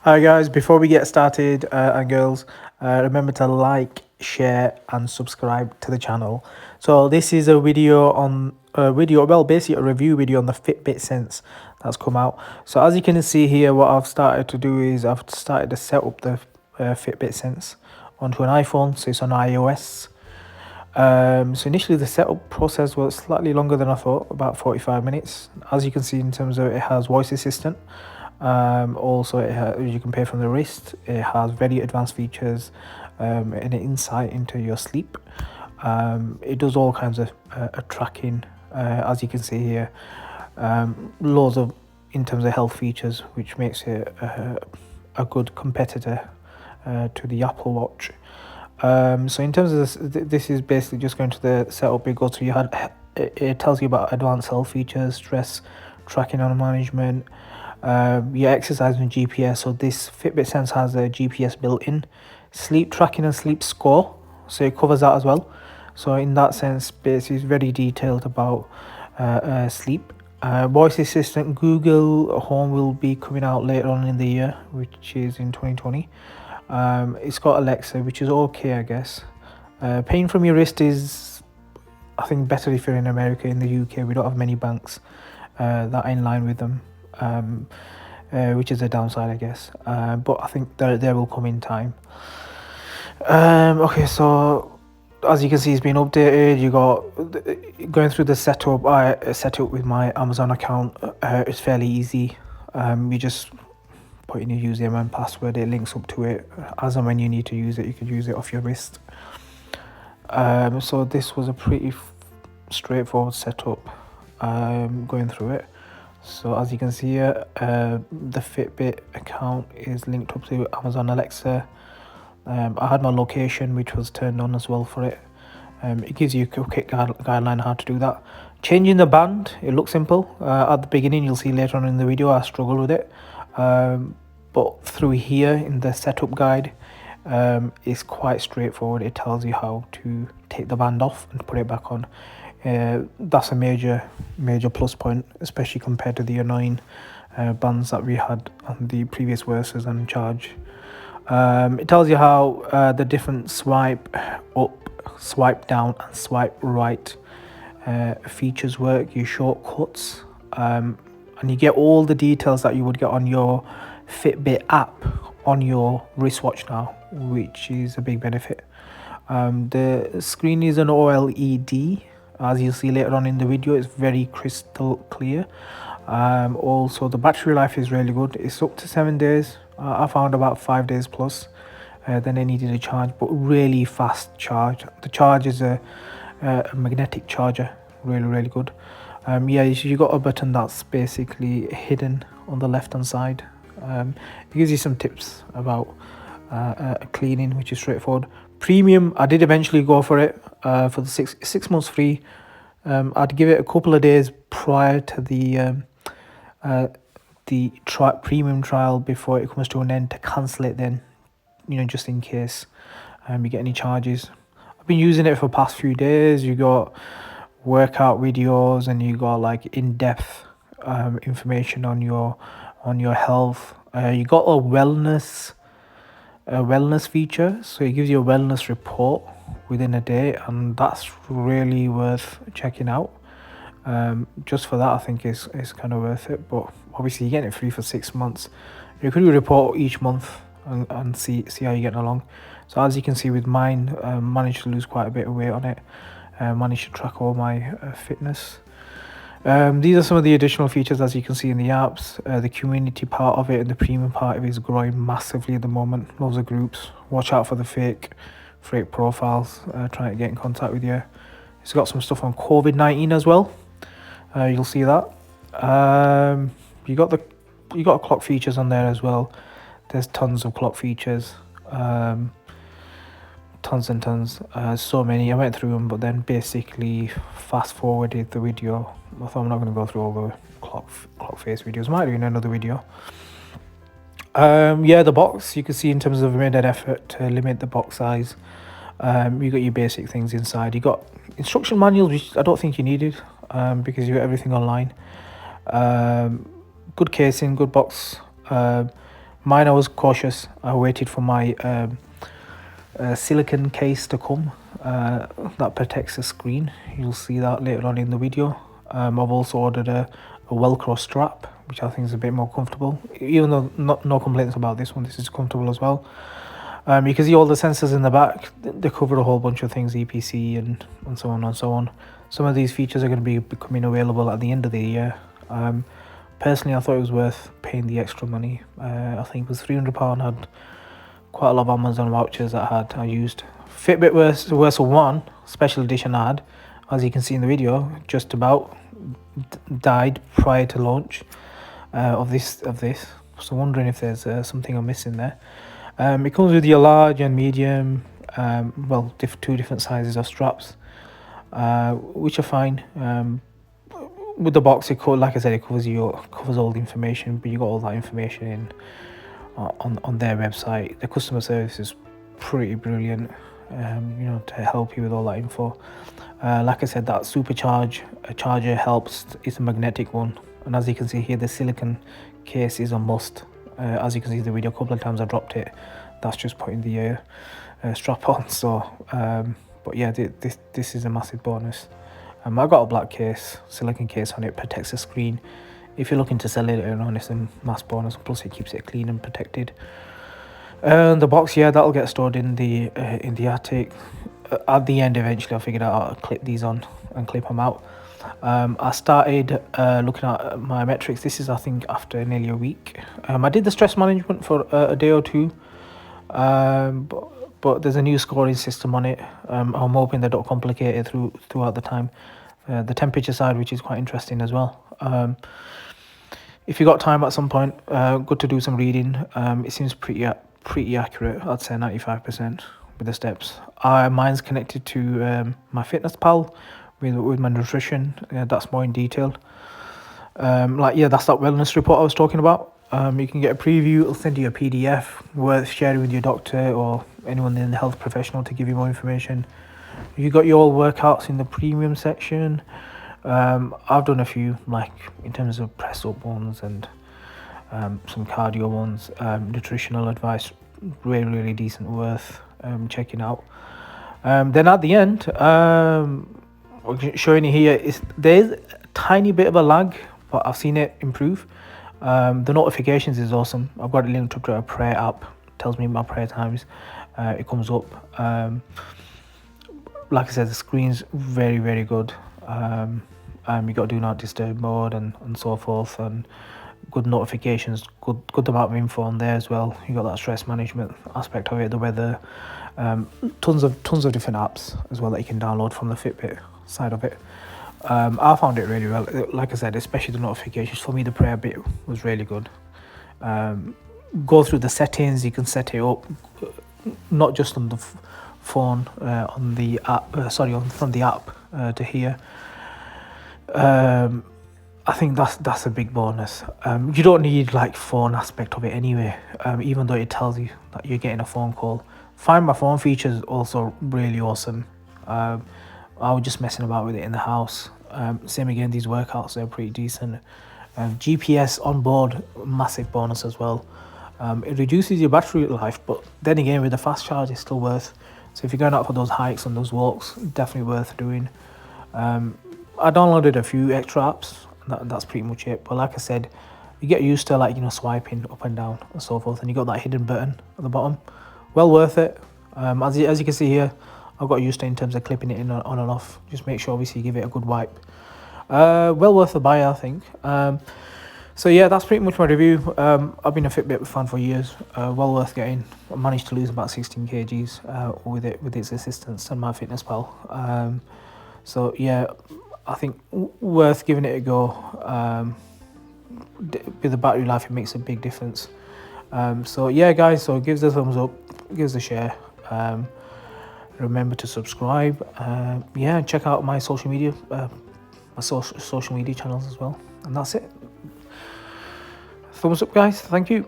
Hi guys, before we get started, and girls, remember to like, share, and subscribe to the channel. So this is a video on basically a review video on the Fitbit Sense that's come out. So as you can see here, what I've started to do is I've started to set up the Fitbit Sense onto an iPhone, so it's on iOS. So initially the setup process was slightly longer than I thought, about 45 minutes. As you can see, in terms of it has voice assistant. Also, you can pay from the wrist. It has very advanced features and an insight into your sleep. It does all kinds of tracking, as you can see here. Loads of in terms of health features, which makes it a good competitor to the Apple Watch. So in terms of this is basically just going to the setup. It goes through it tells you about advanced health features, stress tracking and management, your exercise and GPS. So this Fitbit Sense has a GPS built in, sleep tracking and sleep score, so it covers that as well. So in that sense, basically it's very detailed about sleep. Voice assistant Google Home will be coming out later on in the year, which is in 2020. It's got Alexa, which is okay, I guess. Paying from your wrist is, I think, better if you're in America. In the UK, we don't have many banks that are in line with them, which is a downside, I guess. But I think they will come in time. Okay, so as you can see, it's been updated. You got going through the setup. I set it up with my Amazon account. It's fairly easy. You just put in your username and password. It links up to it. As and when you need to use it, you can use it off your wrist. So this was a pretty straightforward setup. Going through it. So as you can see here, the Fitbit account is linked up to Amazon Alexa. I had my location, which was turned on as well for it. It gives you a quick guideline how to do that. Changing the band, it looks simple. At the beginning, you'll see later on in the video, I struggle with it. But through here in the setup guide, it's quite straightforward. It tells you how to take the band off and put it back on. That's a major plus point, especially compared to the annoying bands that we had on the previous verses and Charge. It tells you how the different swipe up, swipe down and swipe right features work, your shortcuts, and you get all the details that you would get on your Fitbit app on your wristwatch now, which is a big benefit. The screen is an OLED. As you'll see later on in the video, it's very crystal clear. Also, the battery life is really good. It's up to 7 days. I found about 5 days plus. Then I needed a charge, but really fast charge. The charge is a magnetic charger, really good. Yeah, you got a button that's basically hidden on the left hand side. It gives you some tips about cleaning, which is straightforward. Premium, I did eventually go for it for the six months free. I'd give it a couple of days prior to the premium trial before it comes to an end to cancel it then, just in case you get any charges. I've been using it for the past few days. You got workout videos and you got like in-depth information on your health. You got a wellness feature, so it gives you a wellness report within a day, and that's really worth checking out. Just for that, I think it's kind of worth it. But obviously you're getting it free for 6 months. You could report each month and see how you're getting along. So as you can see with mine, managed to lose quite a bit of weight on it. Managed to track all my fitness. These are some of the additional features, as you can see in the apps. The community part of it and the premium part of it is growing massively at the moment. Loads of groups. Watch out for the fake profiles trying to get in contact with you. It's got some stuff on COVID-19 as well. You'll see that. You got clock features on there as well. There's tons of clock features. Tons and tons. So many. I went through them, but then basically fast forwarded the video. I thought I'm not going to go through all the clock face videos. Might do in another video. Yeah, the box, you can see in terms of made an effort to limit the box size. You got your basic things inside. You got instruction manuals, which I don't think you needed, because you got everything online. Good casing, good box. Mine, I was cautious. I waited for my silicone case to come that protects the screen. You'll see that later on in the video. I've also ordered a Velcro strap, which I think is a bit more comfortable, even though no complaints about this one. This is comfortable as well. You can see all the sensors in the back. They cover a whole bunch of things, EPC and so on and so on. Some of these features are going to be becoming available at the end of the year. Personally, I thought it was worth paying the extra money. I think it was £300. Had quite a lot of Amazon vouchers that I used. Fitbit Versa 1 special edition I had, as you can see in the video, just about died prior to launch of this. So wondering if there's something I'm missing there. It comes with your large and medium, well, two different sizes of straps, which are fine. With the box, like I said, it covers all the information, but you got all that information in on their website. The customer service is pretty brilliant, to help you with all that info. Like I said, that supercharge charger helps. It's a magnetic one, and as you can see here, the silicone case is a must. As you can see in the video, a couple of times I dropped it. That's just putting the strap on. So but yeah, this is a massive bonus. I got a black case, silicone case on it, protects the screen. If you're looking to sell it later on, it's a mass bonus, plus it keeps it clean and protected. The box, yeah, that'll get stored in the attic. At the end, eventually, I figured out how to clip these on and clip them out. I started looking at my metrics. This is, I think, after nearly a week. I did the stress management for a day or two, but there's a new scoring system on it. I'm hoping they don't complicate it throughout the time. The temperature side, which is quite interesting as well. If you got time at some point, good to do some reading. It seems pretty accurate. I'd say 95% with the steps. Mine's connected to my fitness pal with my nutrition. That's more in detail. That's that wellness report I was talking about. You can get a preview. It'll send you a PDF worth sharing with your doctor or anyone in the health professional to give you more information. You got your workouts in the premium section. I've done a few, like in terms of press up ones and some cardio ones. Nutritional advice, really decent, worth checking out. Then at the end, showing you here, there's a tiny bit of a lag, but I've seen it improve. The notifications is awesome. I've got it linked up to a prayer app, tells me my prayer times. It comes up. Like I said, the screen's very good. You got do not disturb mode and so forth, and good notifications, good amount of info on there as well. You got that stress management aspect of it, the weather, tons of different apps as well that you can download from the Fitbit side of it. I found it really well. Like I said, especially the notifications. For me, the prayer bit was really good. Go through the settings. You can set it up not just on the phone, on the app. From the app to here. I think that's a big bonus. You don't need like phone aspect of it anyway. Even though it tells you that you're getting a phone call. Find My Phone feature is also really awesome. I was just messing about with it in the house. Same again, these workouts are pretty decent. GPS on board, massive bonus as well. It reduces your battery life, but then again, with the fast charge, it's still worth. So if you're going out for those hikes and those walks, definitely worth doing. I downloaded a few extra apps. That's pretty much it. But like I said, you get used to swiping up and down and so forth, and you got that hidden button at the bottom. Well worth it. As you can see here, I got used to it in terms of clipping it in on and off. Just make sure obviously you give it a good wipe. Well worth the buy, I think. So yeah, that's pretty much my review. I've been a Fitbit fan for years. Well worth getting. I managed to lose about 16 kgs with its assistance and MyFitnessPal. So yeah, I think worth giving it a go. With the battery life, it makes a big difference. So yeah, guys, so give us a thumbs up, give us a share. Remember to subscribe. Yeah, check out my social media, social media channels as well. And that's it. Thumbs up, guys. Thank you.